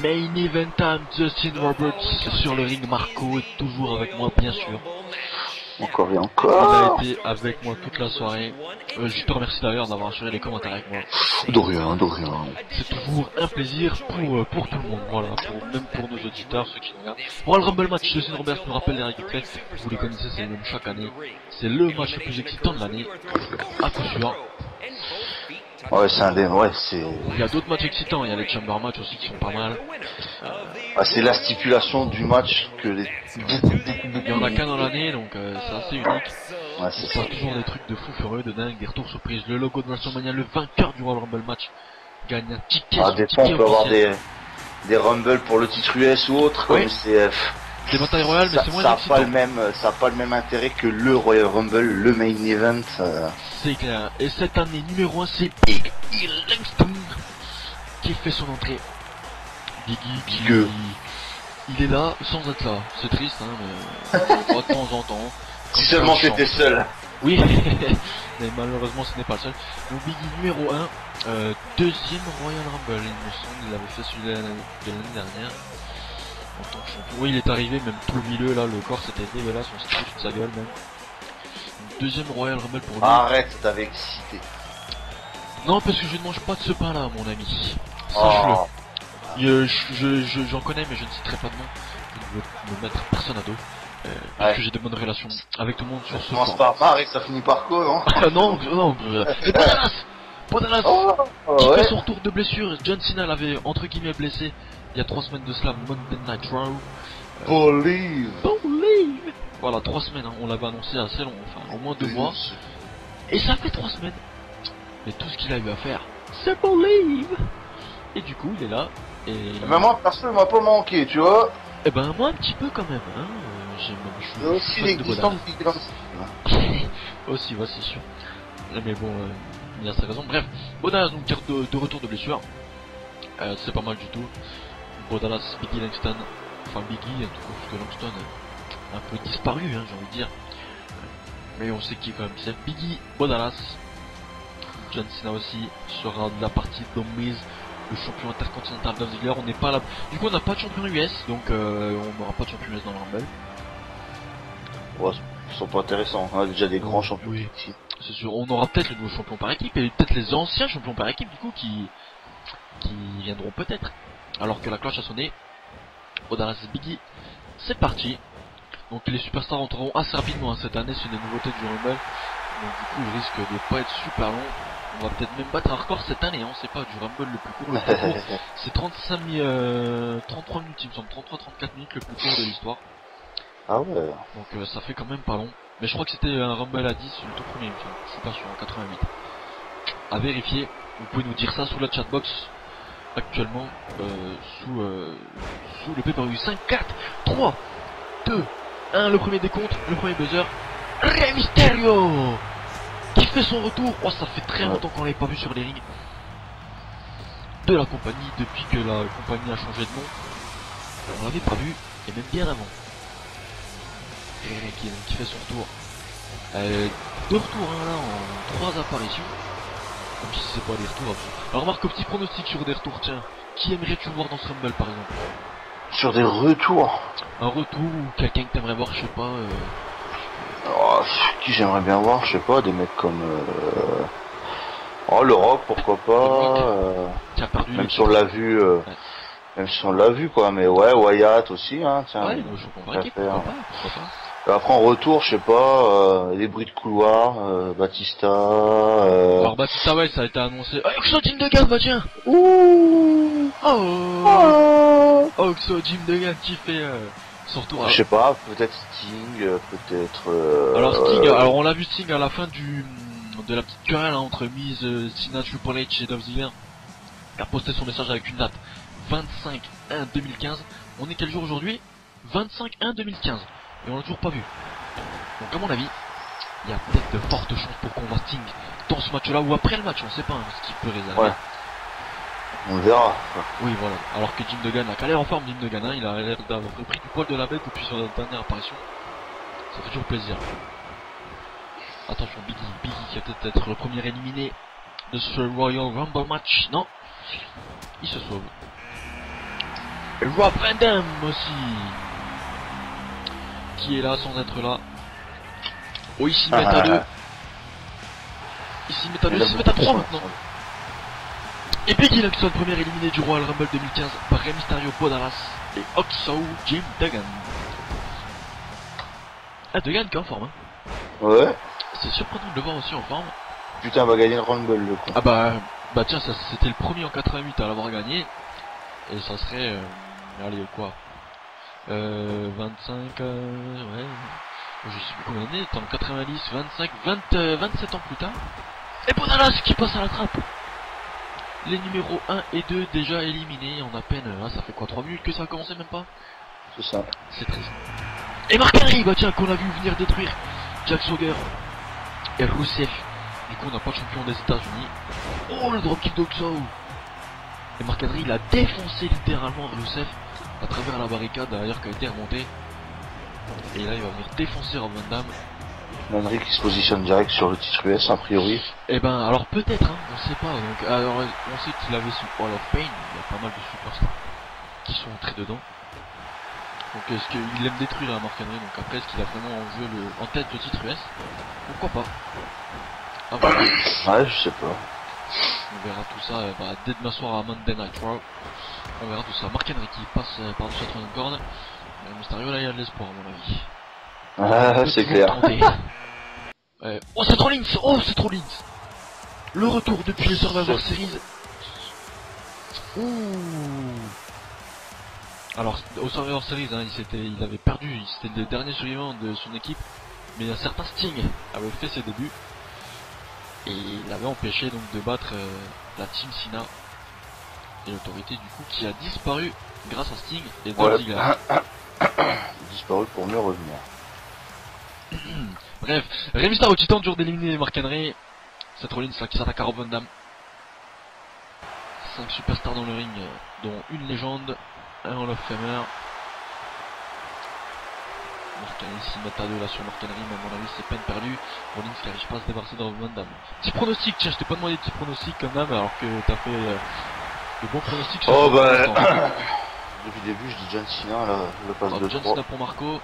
Main event time, Justin Roberts sur le ring. Marco est toujours avec moi, bien sûr. Encore et Il encore. a été avec moi toute la soirée. Je te remercie d'ailleurs d'avoir assuré les commentaires avec moi. De rien, de rien. C'est toujours un plaisir pour tout le monde, voilà, même pour nos auditeurs, ceux qui nous regardent. Royal Rumble match, Justin Roberts nous rappelle les règles clés. Vous les connaissez, c'est les mêmes chaque année. C'est le match le plus excitant de l'année, à coup sûr. Ouais, c'est un des... Ouais, c'est... Il y a d'autres matchs excitants, il y a les Chamber match aussi qui sont pas mal. Ah, c'est la stipulation du match que les... Il y en a qu'un dans l'année, donc c'est assez unique. Ouais, Il c'est se ça. passe toujours des trucs de fou furieux, de dingue, des retours surprises. Le logo de WrestleMania, le vainqueur du Royal Rumble match gagne un ticket, Ah, son des fois, ticket on peut avoir officiel. des Rumble pour le titre US ou autre, comme Oui. c'est... Des batailles royales, mais c'est moins ça a excitant. pas le même intérêt que le Royal Rumble, le main event. C'est clair. Et cette année, numéro 1, c'est Big E Langston qui fait son entrée. Biggie, Big E. il est là sans être là. C'est triste, hein, mais on le voit de temps en temps. Si seulement c'était t'étais seul. Oui, mais malheureusement ce n'est pas le seul. Donc Biggie numéro 1, deuxième Royal Rumble, il me semble, il avait fait celui de l'année dernière. En tant que champion. Oui, il est arrivé, même tout le milieu, là, le corps c'était dégueulasse, on s'est foutu de sa gueule même. Donc, deuxième Royal Rumble pour lui. Arrête, t'avais excité. Non, parce que je ne mange pas de ce pain-là, mon ami. Oh. Sache-le. J'en connais, mais je ne citerai pas de nom. Je ne veux me mettre personne à dos. Parce que j'ai de bonnes relations avec tout le monde sur Ça ce commence plan. par Mar et ça finit par quoi, non? Ah non, non. Et Bodalas Oh, qui ouais. fait son retour de blessure. John Cena l'avait entre guillemets blessé il y a 3 semaines de cela, Monday Night Raw. Believe. Believe. Voilà, 3 semaines, hein. On l'avait annoncé assez long, enfin au moins 2 mois. Et ça fait 3 semaines. Mais tout ce qu'il a eu à faire, c'est Believe. Et du coup, il est là. Et Mais moi, perso, il m'a pas manqué, tu vois. eh ben moi un petit peu quand même, hein. Je C'est suis aussi fan de l'existence Bodalas. du grand. Aussi, ouais, c'est sûr. Mais bon, il a sa raison. Bref, Bodalas donc de retour de blessure. C'est pas mal du tout. Bodalas, Biggie Langston, enfin Biggie, en tout cas, parce que Langston un peu disparu, hein, j'ai envie de dire. Mais on sait qui quand même c'est. Biggie, Bodalas, John Cena aussi sera de la partie d'Omiz, le champion intercontinental Dolph Ziggler. On n'est pas là. Du coup, on n'a pas de champion US, donc on n'aura pas de champion US dans le Rumble. Ouais, ils sont pas intéressants. On a déjà des grands champions. Oui, c'est sûr. On aura peut-être les nouveaux champions par équipe et peut-être les anciens champions par équipe, du coup, qui viendront peut-être. Alors que la cloche a sonné. Bodalas Biggie, c'est parti. Donc les superstars entreront assez rapidement, hein. Cette année, c'est des nouveautés du Rumble. Donc du coup, il risque de pas être super long. On va peut-être même battre un record cette année, hein. On sait pas, du Rumble le plus court. Le plus court, c'est 33 minutes, il me semble, 33-34 minutes le plus court de l'histoire. Ah ouais. Donc ça fait quand même pas long. Mais je crois que c'était un Rumble à 10, le tout premier, il me semble. Je suis pas sûr, en 88. À vérifier, vous pouvez nous dire ça sous la chatbox. Actuellement, sous le pay-per-view. 5, 4, 3, 2, 1, le premier décompte, le premier buzzer. Rey Mysterio qui fait son retour. Oh, ça fait très longtemps qu'on l'avait pas vu sur les rings de la compagnie, depuis que la compagnie a changé de nom. On l'avait pas vu, et même bien avant. Et qui fait son retour. De retour, hein, là, en 3 apparitions. Comme si c'est pas des retours. Alors Marc, petit pronostic sur des retours, tiens. Qui aimerais-tu voir dans ce Rumble par exemple? Sur des retours. Un retour ou quelqu'un que t'aimerais voir, je sais pas. Oh, qui j'aimerais bien voir, je sais pas, des mecs comme... Oh, le Rock, pourquoi pas. Qui a perdu même si on l'a vu... Même si on l'a vu, quoi. Mais ouais, Wyatt aussi, hein. Tiens, ouais, je comprends pas, pourquoi pas. Après en retour, je sais pas, les bruits de couloir, Batista. Alors Batista, ouais, ça a été annoncé. Oh, Oxo Jim Duggan, bah tiens. Ouh. Oxo Jim Duggan qui fait son retour. Je sais pas, peut-être Sting, peut-être. Alors Sting, alors on l'a vu Sting à la fin de la petite querelle, hein, entre Miz, Cena, Triple H et Dolph Ziggler. Il a posté son message avec une date 25/1/2015. On est quel jour aujourd'hui? 25/1/2015. Et on l'a toujours pas vu. Donc à mon avis, il y a peut-être de fortes chances pour qu'on voit Sting dans ce match-là ou après le match, on sait pas, hein, ce qui peut réserver. Ouais. On verra. Oui, voilà. Alors que Jim Duggan a qu'à l'air en forme, Jim Duggan, hein, il a l'air d'avoir repris du poil de la bête depuis son dernière apparition. Ça fait toujours plaisir. Attention, Biggie qui va peut-être être le premier éliminé de ce Royal Rumble match. Non, il se sauve. Et Rob Van Dam aussi. Qui est là sans être là. Oh, ici ils mettent à 2. Ici ils mettent à 2, ici ils mettent à 3 maintenant. Et Biggie Langston, premier éliminé du Royal Rumble 2015 par Rey Mysterio, Bo Dallas et Oxo Jim Duggan. Ah, Duggan qui est en forme, hein. Ouais. C'est surprenant de le voir aussi en forme. Putain, on va gagner le Rumble, le coup. Ah bah tiens, ça c'était le premier en 88 à l'avoir gagné. Et ça serait, allez quoi, 25, ouais, je sais plus combien d'années, en 90, 25, 27 ans plus tard. Et Bo Dallas qui passe à la trappe. Les numéros 1 et 2 déjà éliminés en à peine, ça fait quoi, 3 minutes que ça a commencé, même pas. C'est ça. C'est triste. Et Mark Henry, bah tiens, qu'on a vu venir détruire Jack Swagger et Rusev. Du coup on n'a pas de champion des États-Unis. Oh, le dropkick d'Oxo. Et Mark Henry il a défoncé littéralement Rusev à travers la barricade d'ailleurs qui a été remontée. Et là il va venir défoncer Rob Van Dam. Henry qui se positionne direct sur le titre US a priori. Et ben alors peut-être, hein, on sait pas. Donc alors on sait qu'il avait sous Hall of Pain, il y a pas mal de superstars qui sont entrés dedans. Donc est-ce qu'il aime détruire la Mark Henry? Donc après est-ce qu'il a vraiment en jeu en tête le titre US? Pourquoi pas? Ah, voilà. Ouais, je sais pas. On verra tout ça dès demain soir à Monday Night Raw. On verra tout ça. Mark Henry qui passe par-dessus la troisième corde. Mysterio là il y a de l'espoir à mon avis. Ah, c'est clair. Oh c'est Rollins. Oh c'est Rollins. Le retour depuis les Survivor Series. Ouh. Alors au Survivor Series hein, il avait perdu, c'était le dernier survivant de son équipe. Mais un certain Sting avait fait ses débuts. Et il avait empêché donc de battre la Team Cena et l'autorité du coup qui a disparu grâce à Sting et Dolph Ziggler. Disparu pour mieux revenir. Bref, Rey Mysterio qui tente toujours d'éliminer Mark Henry. Seth Rollins là, qui s'attaque à Rob Van Dam. 5 superstars dans le ring, dont une légende, un Hall of Famer. Mark Henry s'y met à 2 là sur Mark Henry, mais à mon avis c'est peine perdue. Rollins qui n'arrive pas à se débarrasser de Rob Van Dam. Petit pronostic, tiens, je t'ai pas demandé de petit pronostic quand même, alors que t'as fait de bons pronostics. Oh bah, depuis le début je dis John Cena là, le passe de John 3. Cena pour Marco.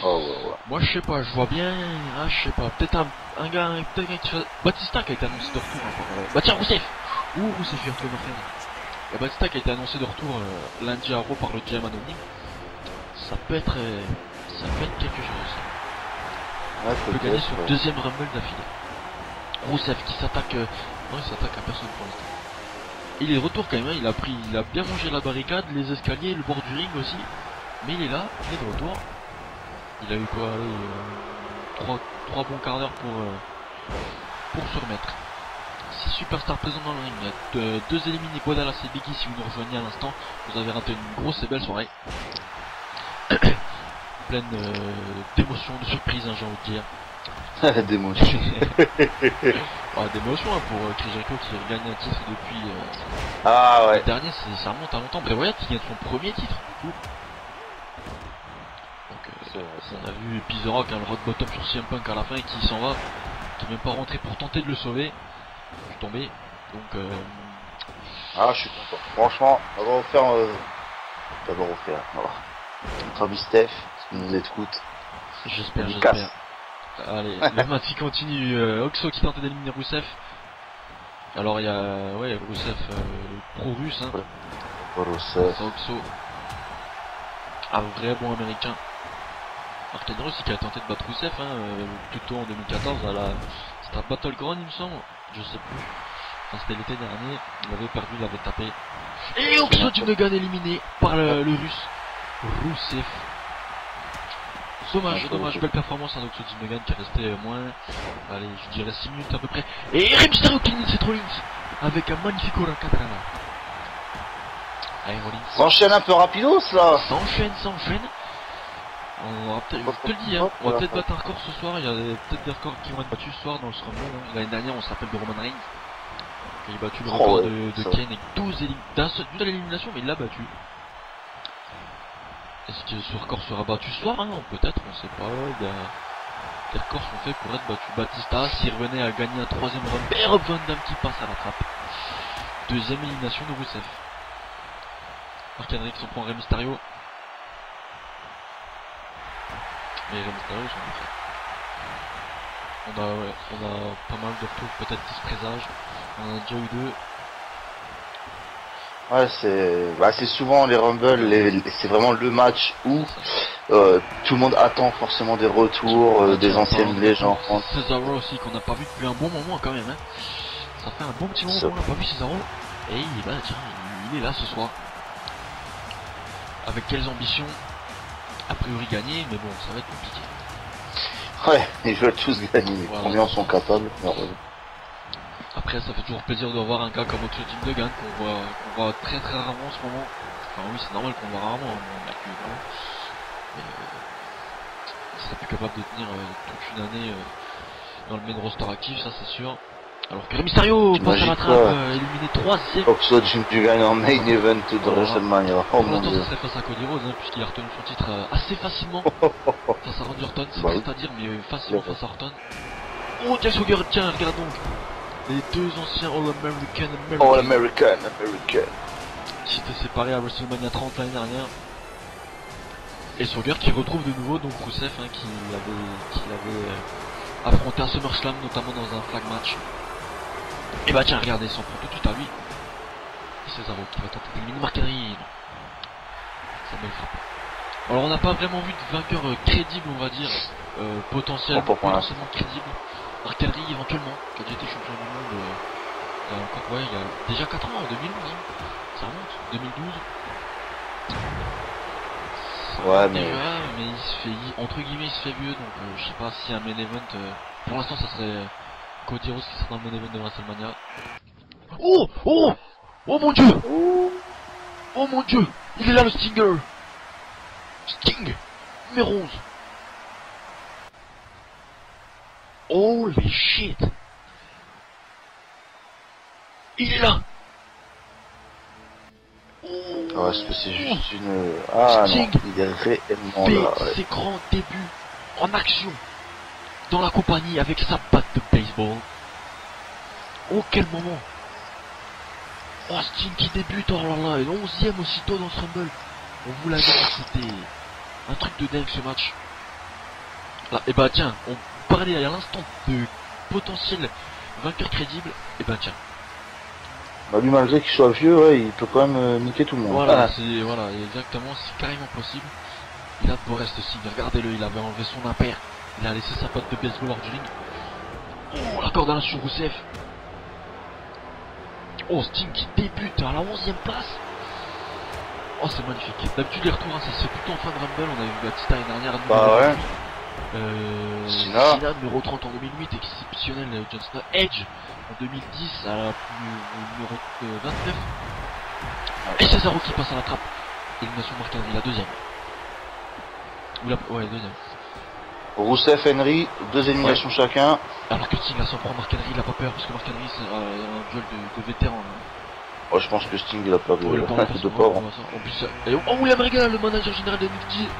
Oh ouais. Moi je sais pas, je vois bien, je sais pas, peut-être un gars, peut-être un qui fait... Batista qui a été annoncé de retour encore. Bah tiens, Rousseff. Ouh, Rousseff, il retrouve Mark Henry. Et Batista qui a été annoncé de retour lundi à Raw par le GM anonyme. Ça peut être quelque chose. Ouais, il peut gagner son deuxième Rumble d'affilée. Rousseff qui s'attaque, non il s'attaque à personne pour l'instant. Il est de retour quand même, hein. Il a bien mangé la barricade, les escaliers, le bord du ring aussi. Mais il est là, il est de retour. Il a eu quoi, allez, 3 bons quarts d'heure pour se remettre. 6 superstars présents dans le ring. Il y a 2 éliminés, Bo Dallas et Biggie. Si vous nous rejoignez à l'instant, vous avez raté une grosse et belle soirée. Pleine d'émotions, de surprises, hein, j'ai envie de dire. D'émotions. D'émotions hein, pour Chris Jericho qui gagne un titre depuis ah ouais. le dernier, ça remonte à longtemps. Bray Wyatt qui gagne son premier titre du coup. On a vu Pizza Rock, hein, le rock bottom sur CM Punk à la fin et qui s'en va, qui n'est même pas rentré pour tenter de le sauver. Je suis tombé. Donc ah, je suis content. Franchement, on va refaire voilà. Notre ami Steph qui nous écoute. J'espère. Allez, le match qui continue. Oxo qui tente d'éliminer Rousseff. Alors il y a Rousseff pro-russe hein. Rousseff. Oxo. Un vrai bon américain. Mark Henry aussi qui a tenté de battre Rousseff plutôt en 2014 c'était un Battleground il me semble, je sais plus. Enfin c'était l'été dernier, il avait perdu, il avait tapé. Et Oxo Duggan éliminé par le russe Rousseff. Dommage, belle performance d'Oxo Duggan qui est resté moins, allez je dirais 6 minutes à peu près. Et Rey Mysterio qui Seth Rollins avec un magnifique Hurricanrana. Allez Rollins. S'enchaîne un peu rapidos là. S'enchaîne. On va peut-être, je te le dis, hein, on va peut-être battre un record ce soir, il y a peut-être des records qui vont être battus ce soir dans le Rumble. Hein. L'année dernière, on se rappelle de Roman Reigns, qui a battu le record de Kane avec 12 d'une seule élimination, mais il l'a battu. Est-ce que ce record sera battu ce soir hein? Peut-être, on sait pas, des records sont faits pour être battus. Batista, s'il revenait à gagner un 3ème Rumble, et Rob Van Dam qui passe à la trappe. 2ème élimination de Rousseff. Mark Henry qui s'en prend Rey Mysterio. Mais Rey Mysterio, ils sont bien faits. On a pas mal de retours, peut-être 10 présages. On en a déjà eu 2. Ouais, c'est souvent les Rumble, c'est vraiment le match où tout le monde attend forcément des retours, des anciennes légendes. Cesaro aussi qu'on n'a pas vu depuis un bon moment quand même. Hein. Ça fait un bon petit moment qu'on n'a pas vu Cesaro. Et tiens, il est là ce soir. Avec quelles ambitions? A priori gagner, mais bon, ça va être compliqué. Ouais, ils veulent tous gagner. Voilà. Combien en sont capables? Après, ça fait toujours plaisir de voir un gars comme Ocho Jim Duggan qu'on voit très très rarement en ce moment. Enfin oui, c'est normal qu'on le voit rarement, hein, on l'a plus vraiment. Mais il serait plus capable de tenir toute une année dans le main roster actif, ça c'est sûr. Alors que Rey Mysterio passe à la trappe, éliminé 3ème. Oxford Jim Duggan en main event de WrestleMania. Oh pour mon l'instant, dieu. ça serait face à Cody Rhodes, hein, puisqu'il a retenu son titre assez facilement face à Randy Orton. C'est triste à dire, mais facilement face à Orton. Oh, Jack Swagger, tiens, regarde donc. Les deux anciens All-American. Qui s'étaient séparés à WrestleMania 30 l'année dernière. Et Swagger qui retrouve de nouveau donc Rusev, hein, qui l'avait affronté à SummerSlam, notamment dans un flag match. Et bah tiens, regardez, il s'en prend tout de suite à lui. Et Cesaro qui va tenter d'éliminer Mark Henry. Ça me frappe. Alors on n'a pas vraiment vu de vainqueur crédible, on va dire, potentiellement crédible. Mark Henry éventuellement, qui a déjà été champion du monde il y a déjà 4 ans, en 2011, hein. Ça remonte, 2012. Ouais, mais il se fait, entre guillemets, il se fait vieux, donc je sais pas si un main event, pour l'instant ça serait Cody Rhodes qui serait dans le main event de WrestleMania. Oh mon dieu! Oh mon dieu! Il est là le Stinger! Sting! Numéro 11! Holy shit! Il est là! Ouais, est-ce que c'est juste une... Ah Sting non, il est réellement là. fait ses grands débuts en action dans la compagnie avec sa batte de baseball. Oh quel moment! Oh Sting qui débute, oh là là, et 11ème aussitôt dans ce Rumble. On vous l'a dit, c'était un truc de dingue ce match. Là, et bah tiens, on parlait à l'instant de potentiel vainqueur crédible, et bah tiens. Bah lui, malgré qu'il soit vieux, ouais, il peut quand même niquer tout le monde. Voilà, voilà, exactement, c'est carrément possible. Il a de beaux restes aussi, regardez-le, il avait enlevé son impair, il a laissé sa patte de baseball hors du ring. Oh, la corde à la sur Rusev. Oh, Sting qui débute à la 11ème place. Oh, c'est magnifique. D'habitude, les retours, hein, ça se fait plutôt en fin de Rumble. On a vu Batista l'année dernière. Bah ouais. Cena, numéro 30 en 2008, exceptionnel John Cena. Edge en 2010 à la numéro 29. Et Cesaro qui passe à la trappe. Élimination Mark Henry, la deuxième. Ouais, deuxième. Rusev, Henry, 2 éliminations chacun. Alors que Sting là s'en prend Mark Henry, il a pas peur parce que Mark Henry c'est un duel de vétéran. Hein. Ouais, je pense que Sting il a pas de peur. En plus, oh William Regal, le manager général de NXT.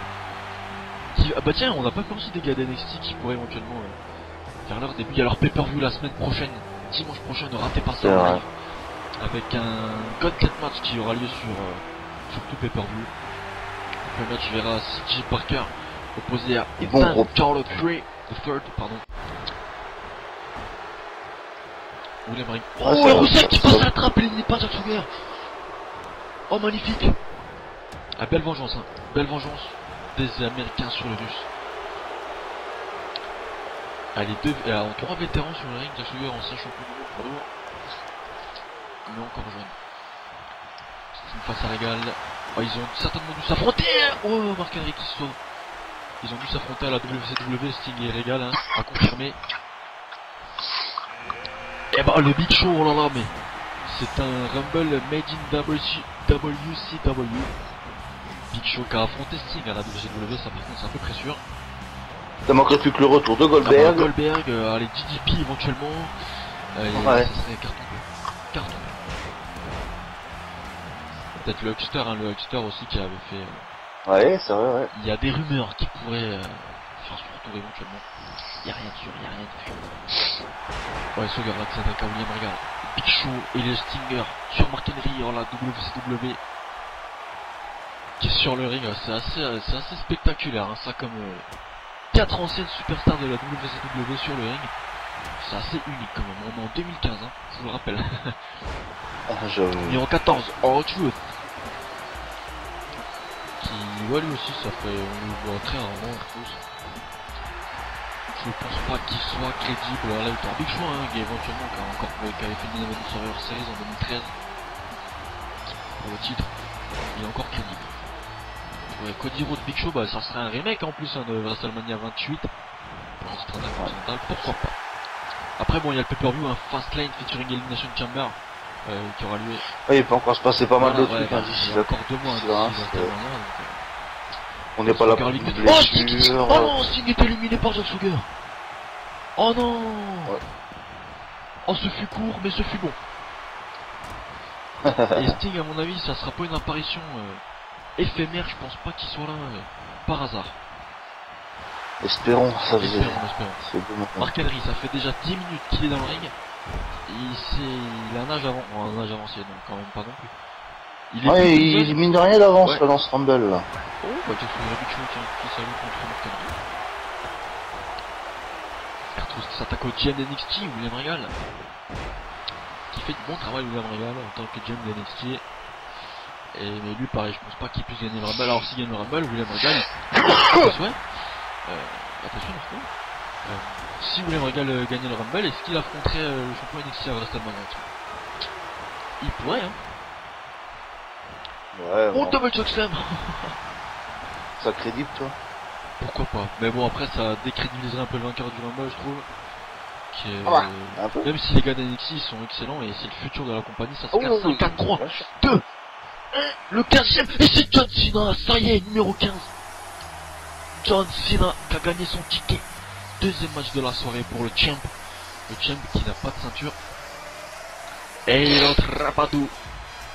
Ah bah tiens, on n'a pas pensé des gars d'NXT qui pourraient éventuellement faire leur début. Il y a leur pay-per-view la semaine prochaine, dimanche prochain, ne ratez pas ça en live. Avec un Gauntlet match qui aura lieu sur tout pay-per-view. Le match verra CJ Parker opposé à Ethan Charlotte Frey, pardon. William Regal. Oh, et Rusev qui passe à la trappe, il n'est pas Jack Swagger. Oh, magnifique. Ah, belle vengeance, hein. Belle vengeance des Américains sur les Russes. Allez, en 3 vétérans sur le ring, Jack Swagger ancien champion du monde pour lourd. Mais encore jeune. C'est une face à Regal. Oh, ils ont certainement dû s'affronter. Oh, Mark Henry qui se sauve. Ils ont dû s'affronter à la WCW, Sting et Regal, hein, à confirmer. Et bah le Big Show, oh là là, mais c'est un Rumble made in WCW. Big Show qui a affronté Sting à la WCW, ça par contre c'est un peu très sûr. Ça manquerait plus que le retour de Goldberg. Goldberg, allez DDP éventuellement. Ouais. Ça serait carton. Peut-être le Huckster, hein, le Huckster aussi qui avait fait... Ouais, c'est vrai, ouais. Il y a des rumeurs qui pourraient faire son retour éventuellement. Il n'y a rien de sûr, il n'y a rien de sûr. Ouais, Swagger là qui s'attaque à William Regal. Big Show et le Stinger sur Mark Henry en la WCW. qui est sur le ring, c'est assez spectaculaire, hein, ça comme 4 anciennes superstars de la WCW sur le ring, c'est assez unique quand même, on est en 2015, hein, je vous le rappelle. Numéro 14, R-Truth, qui, ouais, lui aussi, ça fait, on le voit très rarement, R-Truth. Je pense pas qu'il soit crédible à la victoire. Big Show, hein, qui éventuellement, qui avait fait une événement Survivor Series en 2013, pour le titre, il est encore crédible. Ouais, Cody Rhodes Big Show, bah, ça serait un remake en plus, hein, de WrestleMania 28, pour le titre intercontinental, pourquoi pas. Après, bon, il y a le pay-per-view, un Fastlane featuring Elimination Chamber, qui aura lieu. Oui, il peut encore se passer pas mal de ouais, trucs, hein, d'ici encore 2 mois, on n'est pas là pour une blessure. Oh non, Sting est éliminé par Jack Swagger. Oh non. Ouais. Oh, ce fut court, mais ce fut bon. Et Sting, à mon avis, ça sera pas une apparition éphémère, je pense pas qu'il soit là par hasard. Espérons, ça faisait. Espérons. C'est bon. Mark Henry, ça fait déjà 10 minutes qu'il est dans le ring. Il a un âge avant, bon, un âge avancé, donc quand même pas non plus. Il mine de rien d'avance dans ce Rumble là. Oh, bah qu'est-ce que Big Show qui salut contre Mark Henry. R-Truth qui s'attaque au GM d'NXT, William Regal. Qui fait du bon travail, William Regal, en tant que GM d'NXT. Mais lui, pareil, je pense pas qu'il puisse gagner le Rumble. Alors, s'il gagne le Rumble, William Regal, ouais. Attention, si William Regal gagnait le Rumble, est-ce qu'il affronterait le champion NXT à WrestleMania? Il pourrait, hein. Ouais. Oh, double chokeslam. Ça crédible, toi? Pourquoi pas? Mais bon, après, ça décrédibiliserait un peu le vainqueur du Rumble, je trouve. Qui est... un peu. Même si les gars d'NXT ils sont excellents et c'est le futur de la compagnie, ça se casse 5, 4, 3, 2, 1, le 15ème, et c'est John Cena, ça y est, numéro 15. John Cena qui a gagné son ticket. Deuxième match de la soirée pour le champ. Le champ qui n'a pas de ceinture. Et l'autre Rapadou,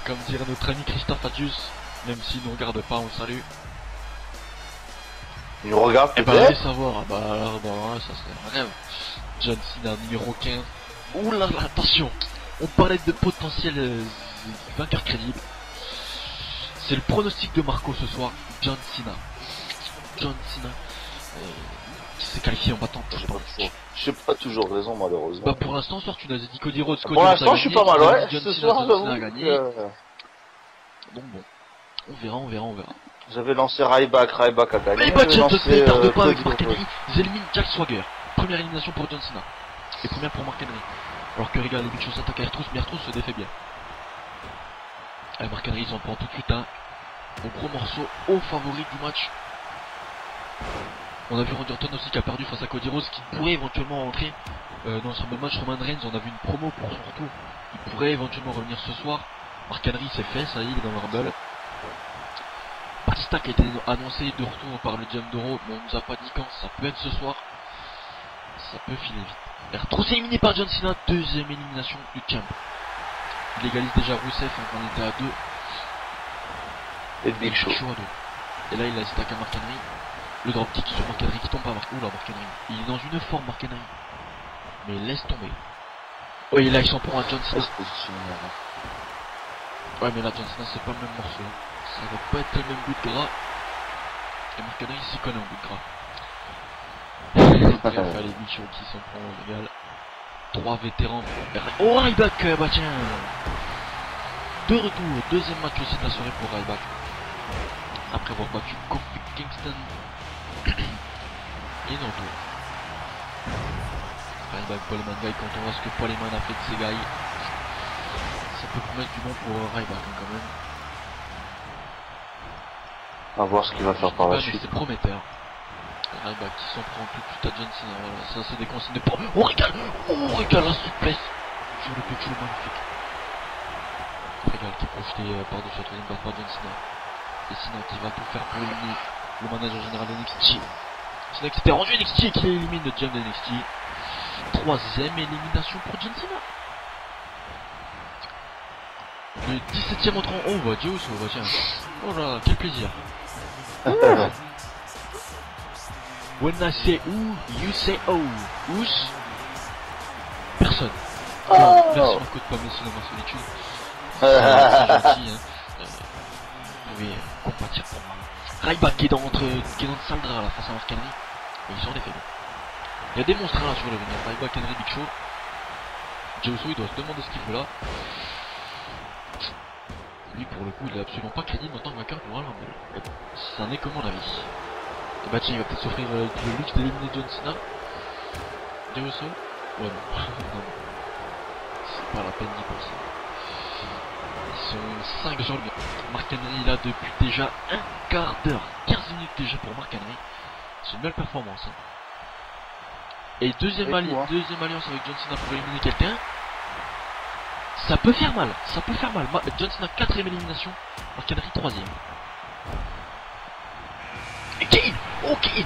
comme dirait notre ami Christophe Adius, même s'il ne regarde pas, on le salue. Il nous regarde et peut-être. allez savoir, bah alors, ça serait un rêve. John Cena numéro 15. Ouh là là, attention, on parlait de potentiel vainqueur crédible. C'est le pronostic de Marco ce soir, John Cena. John Cena qui s'est qualifié en battant. J'ai pas toujours raison malheureusement. Bah pour l'instant, ce soir tu nous as dit Cody Rhodes. Pour l'instant, je suis pas mal, ouais. John Ce Cena, soir, John Cena a gagné. Donc bon, on verra. J'avais lancé Ryback a gagné. Ryback qui ne tarde pas avec Mark Henry. Henry. Ils éliminent Jack Swagger. Première élimination pour John Cena. Et première pour Mark Henry. Alors que Regal et Big Show s'attaquent à R-Truth, mais R-Truth se défait bien. Allez, Mark Henry, ils en prend tout de suite un gros morceau au favori du match. On a vu Randy Orton aussi qui a perdu face à Cody Rhodes, qui pourrait éventuellement rentrer dans ce même match. Roman Reigns, on a vu une promo pour son retour. Il pourrait éventuellement revenir ce soir. Mark Henry s'est fait, ça y est, il est dans le Rumble. Batista qui a été annoncé de retour par le GM d'Euro, mais on nous a pas dit quand, ça peut être ce soir. Ça peut filer vite. R-Truth éliminé par John Cena, deuxième élimination du champ. Il égalise déjà Rusev, on était à 2. Et le Big Show. À 2. Et là il a stacké à Mark Henry. Le dropkick sur Mark Henry qui tombe pas. Oula, Mark Henry. Il est dans une forme, Mark Henry. Mais il laisse tomber. Oui, là il s'en prend à John Cena. Ouais, mais là John Cena c'est pas le même morceau. Ça va pas être le même bout de gras. Et Mark Henry s'y connaît en bout de gras. Bref, les Big Show qui s'en prend au légal. 3 vétérans. Oh, Ryback, bah tiens. De retour, deuxième match aussi de la soirée pour Ryback. Après avoir battu Kofi Kingston. Et non retour. Ryback, Paul Heyman Guy, quand on voit ce que Paul Heyman a fait de ces gars, ça peut promettre du bon pour Ryback hein, quand même. On va voir ce qu'il va faire par la suite. C'est prometteur. Ryback qui s'en prend tout de suite à John Cena, voilà, ça c'est des consignes de pro. Oh Regal, la souplesse sur le pitch magnifique. Regal qui est projeté par-dessus la troisième corde par John Cena. Et Cena qui va tout faire pour éliminer le manager général de NXT. Cena qui s'était rendu NXT et qui élimine le GM de NXT. Troisième élimination pour John Cena. Le 17ème entrant. Oh bah Dieu, bah tiens. Oh là, quel plaisir. When I say ooh, you say oh. Ous. Personne. Oh. Merci Marco de pas me laisser dans ma solitude. C'est gentil, hein. Vous pouvez pâtir pour moi. Ryback qui est dans le sale drap là face à Mark Henry. Et il sort des faibles. Il y a des monstres là sur le ring. Ryback, Henry, Big Show. Jey Uso il doit se demander ce qu'il fait là. Lui pour le coup il est absolument pas crédible en tant que vainqueur du Royal Rumble. Ça n'est que mon avis. Et bah tiens il va peut-être s'offrir le luxe d'éliminer John Cena. Jey Uso. Ouais non. Non. C'est pas la peine d'y penser. Ils sont 5 sur le mur. Mark Henry là depuis déjà un quart d'heure. 15 minutes déjà pour Mark Henry. C'est une belle performance. Hein. Et deuxième alliance avec John Cena pour éliminer quelqu'un. Ça peut faire mal. Ça peut faire mal. John Cena 4ème élimination. Mark Henry 3ème. Et Kane. Oh Kane.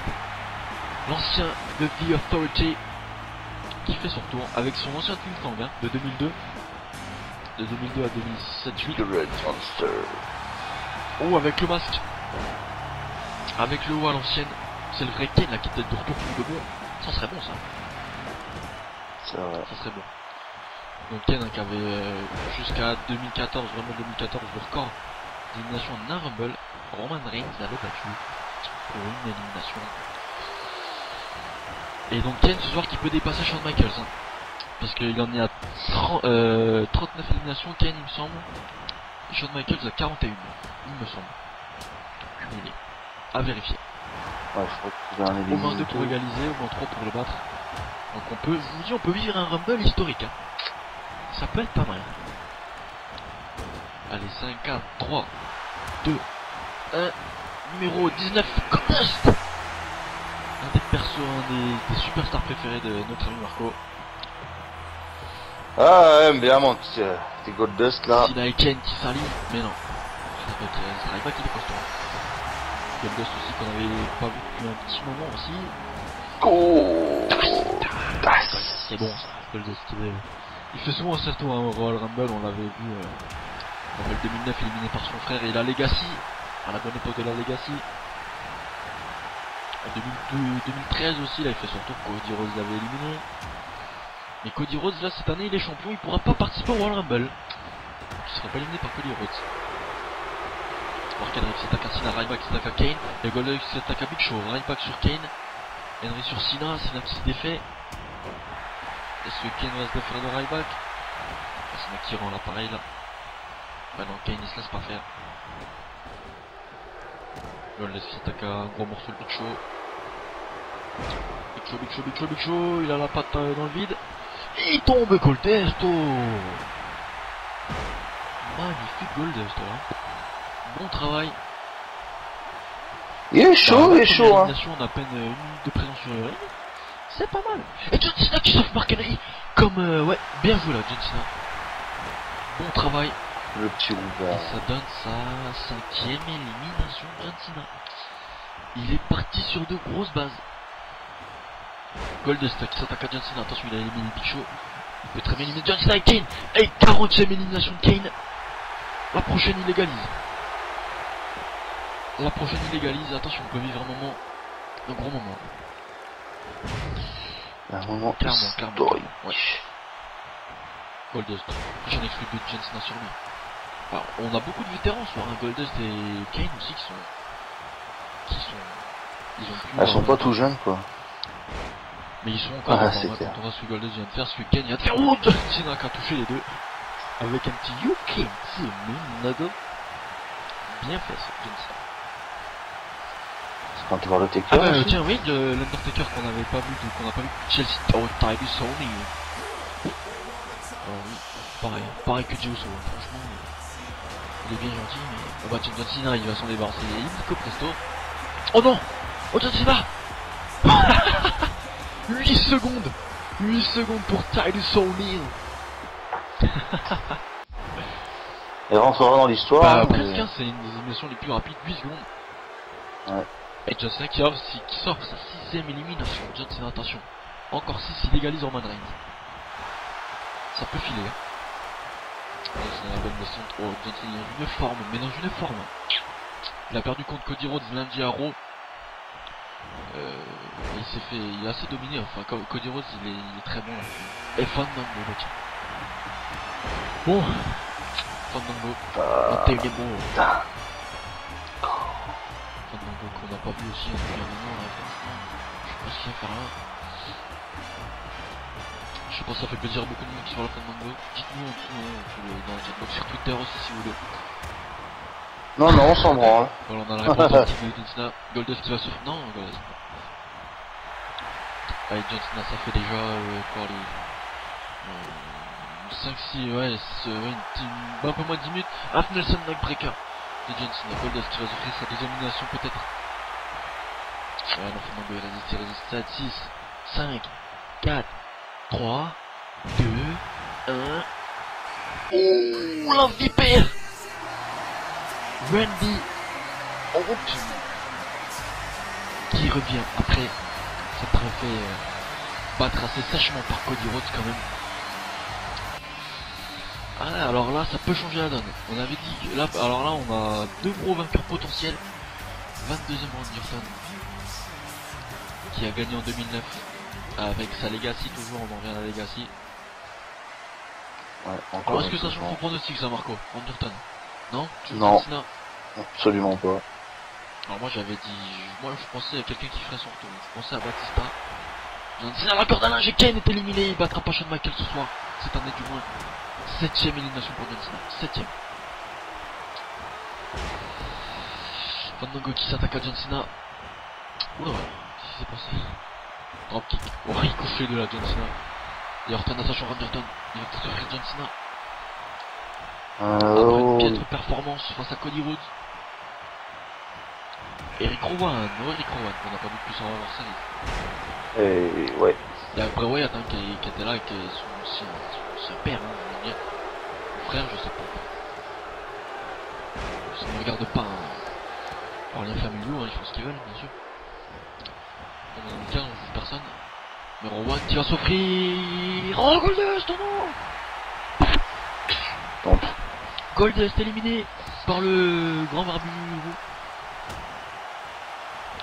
L'ancien de The Authority. Qui fait son retour avec son ancien team sanguin de 2002. De 2002 à 2007-8. The Red Monster. Oh avec le masque. Avec le haut à l'ancienne. C'est le vrai Kane là qui est peut-être de retour pour de bon. Ça serait bon ça. C'est vrai. Ça serait bon. Donc Kane hein, qui avait jusqu'à 2014, vraiment 2014, le record d'élimination en un Rumble. Roman Reigns l'avait battu pour une élimination. Et donc Kane ce soir qui peut dépasser Shawn Michaels. Hein, parce qu'il en est à 39 éliminations, Kane il me semble. Et Shawn Michaels à 41, il me semble. Cumulé. À vérifier. Ouais, je crois qu'il a un Au moins 2 pour égaliser, au moins 3 pour le battre. Donc on peut, je vous dis, on peut vivre un Rumble historique. Hein. Ça peut être pas mal. Allez, 5, 4, 3, 2, 1. Numéro 19, Goldust. Un des persos, un des superstars préférés de notre ami Marco. Ah ouais, bien mon tes Goldust là. Cena et Kane qui s'allient, mais non. Ça arrive pas qu'il est costaud. Goldust aussi qu'on avait pas vu depuis un petit moment aussi. Oh, C'est bon ça, Goldust. Il fait souvent un salto hein, au Royal Rumble, on l'avait vu en 2009 éliminé par son frère et la Legacy, à la bonne époque de la Legacy. En 2013 aussi, là il fait son tour, Cody Rhodes l'avait éliminé. Mais Cody Rhodes là cette année il est champion, il pourra pas participer au Royal Rumble. Donc il sera pas éliminé par Cody Rhodes. Mark Henry qui s'attaque à Cena, Ryback qui s'attaque à Kane, et Goldust qui s'attaque à Big Show, Ryback sur Kane, Henry sur Cena, Cena qui se défait. Est-ce que Kane va se défaire de Ryback? Cena qui rend l'appareil là. Bah non, Kane il se laisse pas faire. Goldust qui s'attaque à un gros morceau de Big Show. Big Show, il a la patte dans le vide. Et il tombe Goldust, oh. Magnifique Goldust, hein. Bon travail. Il est chaud, il est chaud hein. On a à peine une minute de présence sur le ring. C'est pas mal. Et John Cena qui sauve Mark Henry. Comme ouais, bien joué là John Cena. Bon travail. Le petit rouvert. Et ça donne sa 5ème élimination de John Cena. Il est parti sur de grosses bases. Goldust qui s'attaque à John Cena. Attention, il a éliminé Big Show. Il peut très bien éliminer John Cena et Kane. Et 40ème élimination de Kane. La prochaine il légalise. La prochaine il légalise. Attention, on peut vivre un gros moment. Un moment clairement. Ouais. Goldust. J'en exclus de John Cena sur lui. Alors, on a beaucoup de vétérans sur un Goldust et Kane aussi qui sont. Ils ont plus. Elles sont pas tout jeunes quoi. Mais ils sont encore ah, quand on voit ce que Goldust vient de faire, ce que Kane vient de faire. Oh, John Cena qui a touché les deux. Avec un petit You Can't See Me Nugget. Bien fait ça, John Cena. C'est quand tu vois le Taker. Ah ouais, tiens, oui, l'Undertaker qu'on n'avait pas vu, qu'on n'a pas vu, Chelsea Titus O'Neil. Oui, pareil que Jey Uso, franchement, il est bien gentil, mais... Oh bah John Cena, il va s'en débarrasser, Nico Presto. Oh non. Oh John Cena. 8 secondes 8 secondes pour Titus O'Neil. Elle rentrera dans l'histoire. Bah presque, hein, c'est une des émissions les plus rapides, 8 secondes. Ouais. Et John Cena qui sort sa 6ème élimination. John Cena, attention. Encore 6, il égalise Roman Reigns. Ça peut filer. John Cena, la bonne descente. Oh, John Cena dans une forme, mais dans une forme. Il a perdu contre Cody Rhodes lundi à Raw. Il a assez dominé. Enfin, Cody Rhodes, il est très bon là. Et Fandango, tiens. Bon. Fandango. qu'on n'a pas vu aussi depuis un moment là, franchement. Je sais pas ce qu'il va faire là. Je sais pas, ça fait plaisir à beaucoup de monde qui voit la Fandango. Dites-nous en dessous, dans le chatbox sur Twitter aussi si vous voulez. Non, non, on s'en branle. Voilà, on a la réponse en team de John Cena. Goldust qui va se... Non, Goldust. Allez, John Cena, ça fait déjà quoi les... 5-6, ouais, un peu moins de 10 minutes. Half Nelson Neckbreaker de John Cena. Goldust qui va s'offrir sa deuxième élimination peut-être. Ouais, non, Fandango il résiste. 7, 6, 5, 4, 3, 2, 1. Oh, la vipère Randy Orton qui revient après s'être fait battre assez sèchement par Cody Rhodes quand même. Ah, alors là ça peut changer la donne. On avait dit que là, alors là on a deux gros vainqueurs potentiels. 22e Randy Orton qui a gagné en 2009 avec sa Legacy, toujours on en revient à la Legacy. Ouais, Alors est-ce que ça change ton pronostic ça, Marco? Randy Orton? Non? Non, absolument pas. Alors moi j'avais dit, moi je pensais à quelqu'un qui ferait son retour, je pensais à Batista. John Cena, la corde à linge, et Kane est éliminé, il battra pas Shawn Michaels ce soir, cette année du moins. 7ème élimination pour John Cena, 7ème. Fandango qui s'attaque à John Cena. Oula, qu'est-ce qui s'est passé? Dropkick, au ricochet de la John Cena. Et Orton attache Randy Orton, il va peut-être offrir John Cena. Après une piètre performance face à Cody Rhodes. Eric Rowan, qu'on n'a pas vu depuis son avoir série. Et ouais. Il y a Bray Wyatt qui était là et qui est son père, hein, je veux dire. Mon frère, je sais pas. Ça ne regarde pas en lien familiaux, hein, ils font ce qu'ils veulent, bien sûr. Dans le cas, on juge personne. Mais Rowan qui va s'offrir. Oh, Goldust, non! Tant pis. Goldust éliminé par le grand barbu.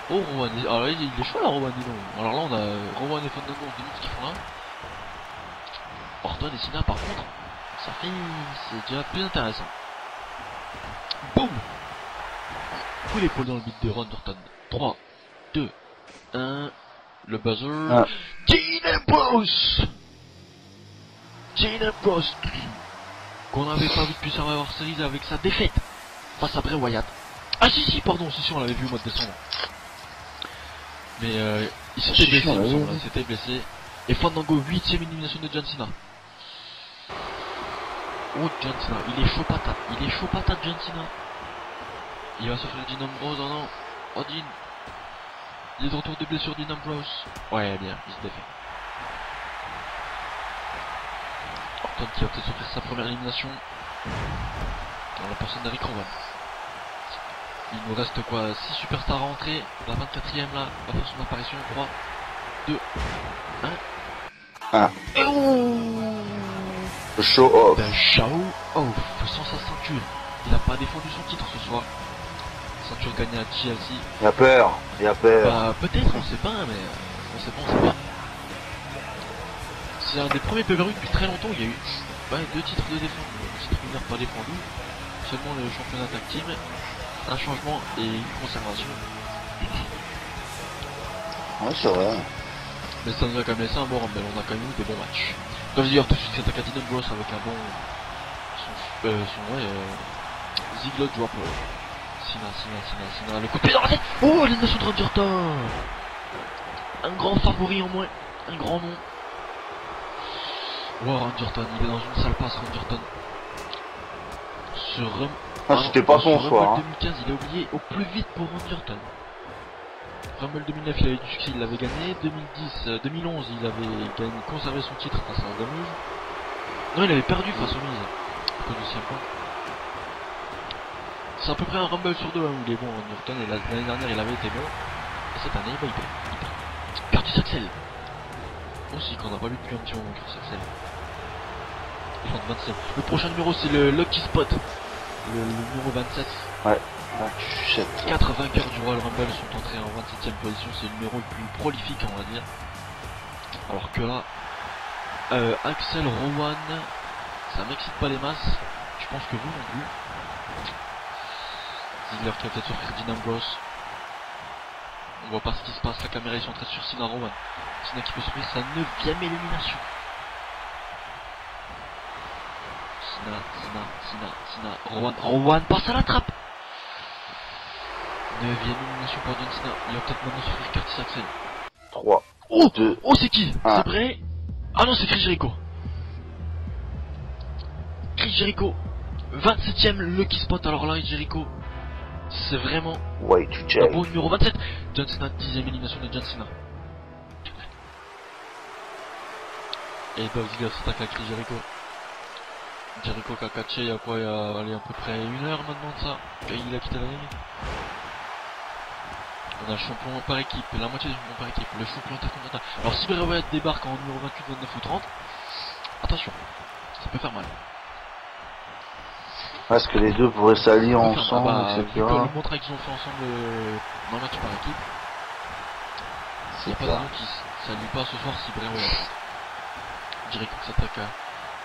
Oh, Rowan, alors là, il est chaud là, Rowan, dis donc. Alors là, on a Rowan et Fandango en 2 minutes qui font là. Orton et Cena, par contre, ça fait. C'est déjà plus intéressant. Boum! Coup l'épaule dans le beat de Randy Orton. 3, 2, 1. Le buzzer. Dean Ambrose! Dean Ambrose! Qu'on n'avait pas vu depuis Survivor Series avec sa défaite face à Bray Wyatt. Ah si, pardon, si, on l'avait vu au mois de décembre. Mais il s'était blessé, il me semble, il s'était blessé. Et Fandango, 8ème élimination de John Cena. Oh, John Cena, il est chaud patate, John Cena. Il va s'offrir Dean Ambrose, oh non. Oh, Dean. Il est de retour de blessure, Dean Ambrose. Ouais, bien, il se défait. Orton qui va peut-être s'offrir sa première élimination. Dans la personne d'Eric Rowan. Il nous reste quoi, 6 superstars à rentrer. La 24ème là va faire son apparition. 3, 2, 1. Le show off. The show off sans sa ceinture. Il n'a pas défendu son titre ce soir. Ceinture gagnée à TLC. Il y a peur. Bah peut-être, on sait pas, mais on sait pas. C'est un des premiers pay-per-view depuis très longtemps. Il y a eu 2 titres de défense. Le titre mineur pas défendu. Seulement le championnat tag team. Un changement et une conservation. Ouais, c'est vrai. Mais ça nous a quand même laissé un bon rumble, on a quand même eu des bons matchs. Comme je dis, tout de suite s'attaque à Dean Ambrose avec un bon... Ziggler drop. Cena, le coup de pied dans la tête. Oh, l'élimination de Randy Orton. Un grand favori en moins, un grand nom. Wow, Randy Orton, il est dans une sale passe, Randy Orton. C'était pas son soir. Rumble 2015, il a oublié au plus vite pour Randy Orton. Rumble 2009, il avait du succès, il l'avait gagné. 2011, il avait conservé son titre face à Damage. Non, il avait perdu face au Miz. À cause du CM Punk. C'est à peu près un Rumble sur 2 hein, où il est bon, Randy Orton. Et l'année dernière, il avait été bon. Et cette année, il perd. Curtis Axel. Aussi, qu'on n'a pas vu depuis un petit moment, Curtis Axel. 27. Le prochain numéro, c'est le Lucky Spot. Le numéro 27. Ouais. 4 vainqueurs du Royal Rumble sont entrés en 27ème position, c'est le numéro le plus prolifique on va dire. Alors que là, Axel Rowan, ça m'excite pas les masses, je pense que vous non plus. Ziggler qui va peut-être s'offrir Dean Ambrose. On voit pas ce qui se passe, la caméra est centrée sur Sina Rowan. Sina qui peut s'offrir sa 9ème élimination. Sina, Rowan passe à la trappe. 9ème élimination pour John Cena. Il va peut-être maintenant s'offrir Curtis Axel. 3, Oh 2, oh c'est qui? 1. C'est vrai? Ah non, c'est Chris Jericho. Chris Jericho, 27ème Lucky Spot. Alors là, Jericho, c'est vraiment Way to un check. bon numéro 27. John Cena, 10ème élimination de John Cena. Et Dolph Ziggler s'attaque à Chris Jericho. Jericho qui a catché il y a quoi? Il y a allez, à peu près 1 heure maintenant de ça. Il a quitté la ring. On a le champion par équipe, la moitié du champion par équipe, le champion intercontinental. Alors si Bray Wyatt débarque en numéro 28, 29 ou 30, attention, ça peut faire mal. Est-ce que les deux pourraient s'allier Ça peut faire ensemble, mal. Vu etc. que le montre qu'ils ont fait ensemble dans le match par équipe, il n'y a pas de raison qui s'allie pas ce soir si Bray Wyatt. Jericho qui s'attaque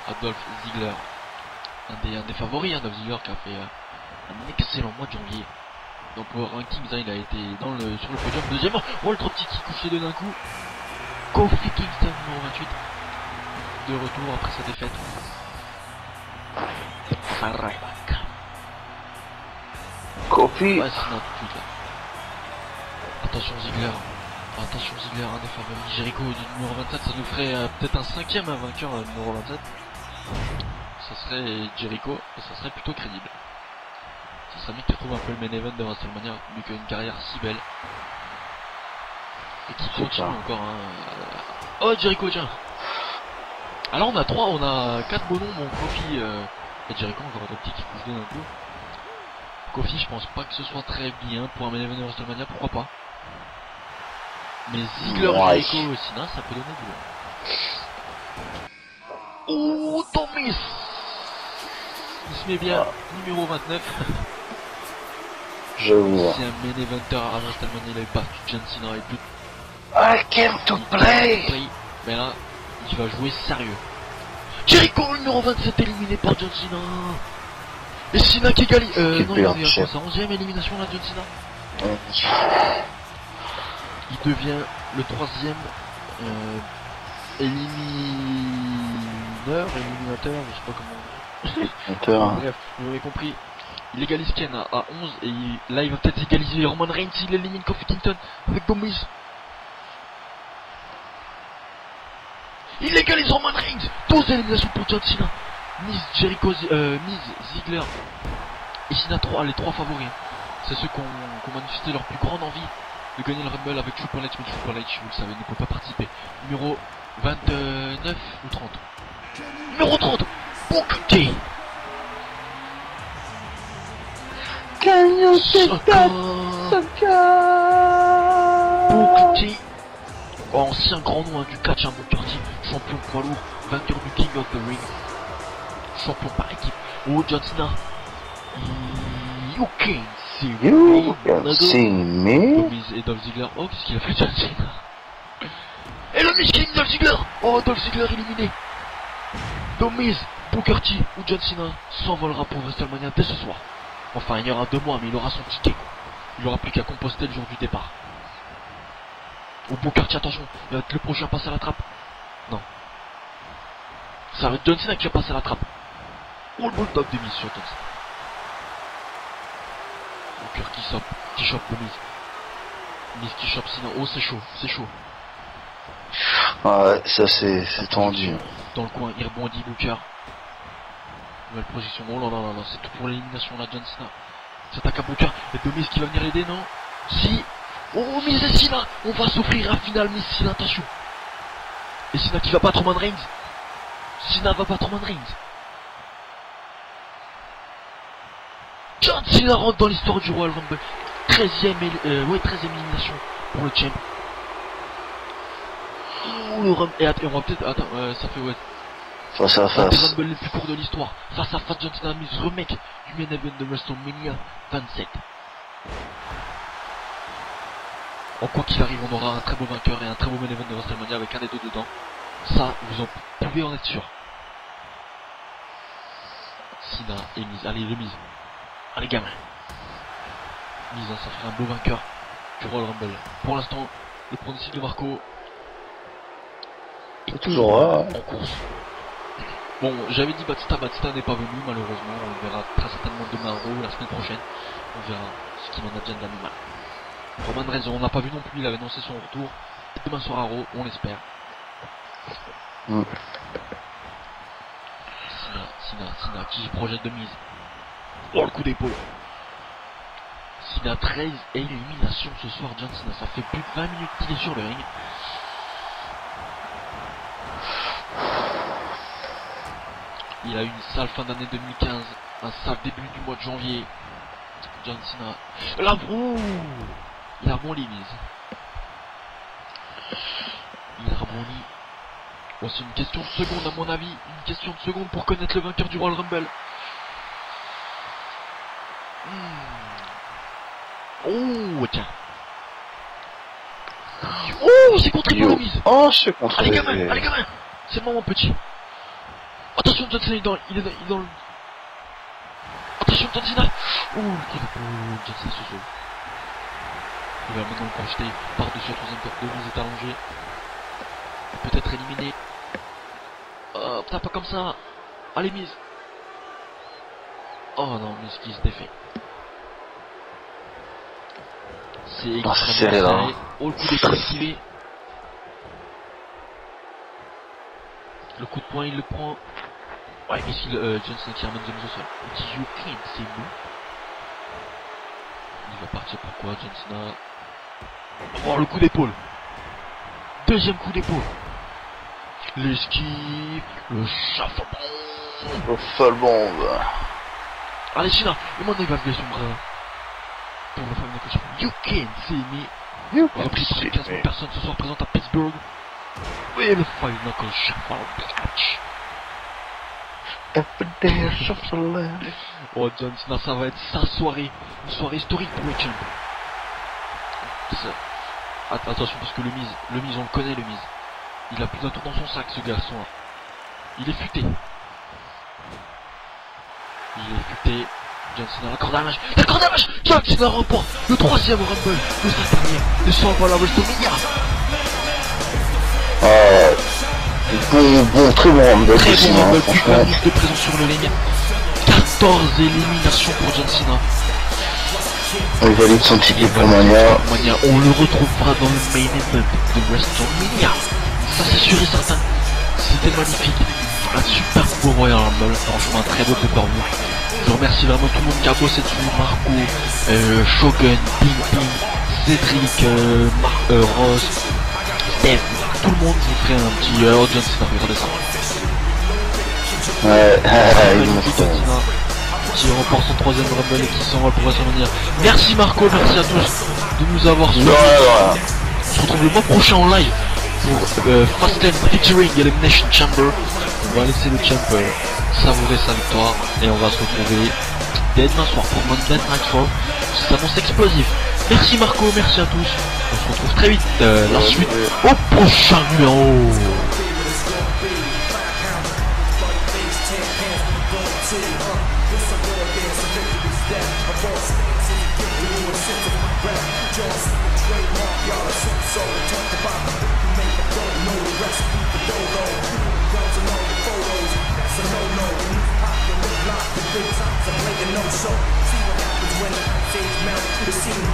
à Dolph Ziggler, un des favoris, Dolph Ziggler qui a fait un excellent mois de janvier. Donc pour Rankings, il a été sur le podium. Deuxièmement, oh le trop petit qui couche les deux d'un coup. Kofi Kingston numéro 28. De retour après sa défaite. Ryback. Kofi. Ouais, c'est tout de suite là. Attention Ziggler, un des favoris. Jericho du numéro 27, ça nous ferait peut-être un 5ème vainqueur numéro 27. Ça serait Jericho et ça serait plutôt crédible. Ça serait bien qu'il trouve un peu le main event de WrestleMania, vu qu'il a une carrière si belle. Et qui continue encore. Oh Jericho, tiens. Alors on a 4 bonhommes, mon Kofi et Jericho, encore un petit qui couche deux d'un coup. Kofi, je pense pas que ce soit très bien pour un main event de WrestleMania, pourquoi pas. Mais Ziggler, Jericho, Cena, ça peut donner du long. Oh, Thomas. Il se met bien, numéro 29. Je vois. C'est un main eventer à WrestleMania, il avait battu John Cena et tout. I came to play. Mais là, il va jouer sérieux. Jericho, numéro 27, éliminé par John Cena. Et Cena qui égalise. Non, il est à sa 11ème élimination là, John Cena. Il devient le 3ème éliminateur, je sais pas comment. Bref, vous avez compris. Il égalise Ken à 11 et là il va peut-être égaliser Roman Reigns s'il élimine Kofi Kingston avec Gomis. Il égalise Roman Reigns. 12 éliminations pour John Cena. Miz, Jericho, Miz, Ziggler et Cena 3, les 3 favoris. C'est ceux qui ont manifesté leur plus grande envie de gagner le Rumble avec Triple H, mais Triple H, vous le savez, ne peut pas participer. Numéro 29 ou 30. Numéro 30, Booker T. Booker T, ancien grand nom du catch, Booker T, champion poids lourd, vainqueur du King of the Ring, champion par équipe. Oh, John Cena, you can't see me. Miz et Dolph Ziggler, oh qu'est-ce qu'il a fait John Cena. Et le Miz King Dolph Ziggler, oh Dolph Ziggler éliminé. Miz, Booker T ou John Cena s'envolera pour WrestleMania dès ce soir. Enfin, il y aura 2 mois, mais il aura son ticket. Il aura plus qu'à composter le jour du départ. Au Booker T, attention, il va être le prochain à passer à la trappe. Non. Ça va être John Cena qui va passer à la trappe. Oh, le bulldog de Miz sur John Cena. Booker qui chope de Miz. Miz qui chope Cena. Oh, c'est chaud, c'est chaud. Ouais, ça c'est tendu. Dans le coin, il rebondit Booker. Nouvelle position. Oh là là là là, c'est tout pour l'élimination là, John Cena. S'attaque à Booker. Et de Miz qui va venir l'aider, non? Si. Oh, Miz et Cena. On va s'offrir un final Miz Cena, attention. Et Cena qui va battre Roman Reigns. Cena va battre Roman Reigns. John Cena rentre dans l'histoire du Royal Rumble. 13ème élimination pour le champ. Oh, le Rumble. Et on va peut-être. Attends, ça fait ouais. Face à Un des face. Rumble les plus courts de l'histoire. Face à face, John Cena Miz, remake du main event de WrestleMania 27. En quoi qu'il arrive, on aura un très beau vainqueur et un très beau main event de WrestleMania avec un des deux dedans. Ça, vous en pouvez en être sûr. Cena et Miz. Allez, le Miz. Allez, gamin. Miz, ça ferait un beau vainqueur. du Royal Rumble. Pour l'instant, le pronostic de Marco est toujours là. en course. Bon, j'avais dit Batista n'est pas venu malheureusement, on verra très certainement demain à Raw, la semaine prochaine, on verra ce qu'il en advient de l'animal. Roman Reigns, on n'a pas vu non plus, il avait annoncé son retour, demain soir à Raw, on l'espère. Cena qui projette de mise. Oh, le coup d'épaule. Cena 13 éliminations ce soir, John Cena, ça fait plus de 20 minutes qu'il est sur le ring. Il a eu une sale fin d'année 2015, un sale début du mois de janvier. John Cena. Là, il a rebondi, mise. Il a rebondi. Bon, c'est une question de seconde à mon avis. Une question de seconde pour connaître le vainqueur du Royal Rumble. Oh, tiens. Oh, c'est contré pour la mise. Oh, je suis contré. Allez, gamin. C'est le moment, petit. Attention, John Cena, il est dans le... Attention, John Cena. Oh, John Cena se sauve. Il va maintenant le projeter par-dessus la troisième corde. Mise est allongé. Peut-être éliminé. Oh, putain, pas comme ça. Allez, mise. Oh non, mise qui se défait. C'est extrêmement serré. Oh, le coup d'épaule activé. Le coup de poing, il le prend. Ouais, ici, Johnson qui ramène The Miz au sol. Il dit You can't, c'est nous. Il va partir pourquoi, Johnson. Oh, le coup d'épaule. Deuxième coup d'épaule. L'esquive. Le chafaud. Le full bombe. Allez, Cena, et maintenant il va lever son bras. Pour le fameux coach. You can't see me. Repris par 15 000 personnes ce soir présentes à Pittsburgh. Et le Five Knuckle Shuffle match. Oh, John Cena, ça va être sa soirée. Une soirée historique pour le champ. Attention, parce que le Miz, on le connaît, le Miz. Il a plus d'un tour dans son sac, ce garçon-là. Il est futé. John Cena, la corde à la match. John Cena remporte le 3e Rumble de sa carrière. Le sang va la WrestleMania. Très bon Rumble. Très bon Rumble, plus de 20 minutes de présence sur le ring. 14 éliminations pour John Cena. Il valide son ticket pour Mania. On le retrouvera dans le main event de WrestleMania. Ça c'est sûr et certain. C'était magnifique. Un super beau Royal Rumble. Franchement un très beau pay-per-view. Je remercie vraiment tout le monde qui a bossé dessus. Marco, Shogun, Ping, Cédric, Ross, Steph. Tout le monde vous fait un petit John Cena. Regardez ça. John Cena qui remporte son 3e Rumble et qui s'envole pour WrestleMania. Merci Marco, merci à tous de nous avoir suivis. On se retrouve le mois prochain en live pour Fastlane featuring Elimination Chamber. On va laisser le champ savourer sa victoire et on va se retrouver dès demain soir pour Monday Night Raw. Ça s'annonce explosif. Merci Marco, merci à tous. On se retrouve très vite. La suite au prochain numéro. Good times, I'm playing no show. See what happens when the stage melt. The scene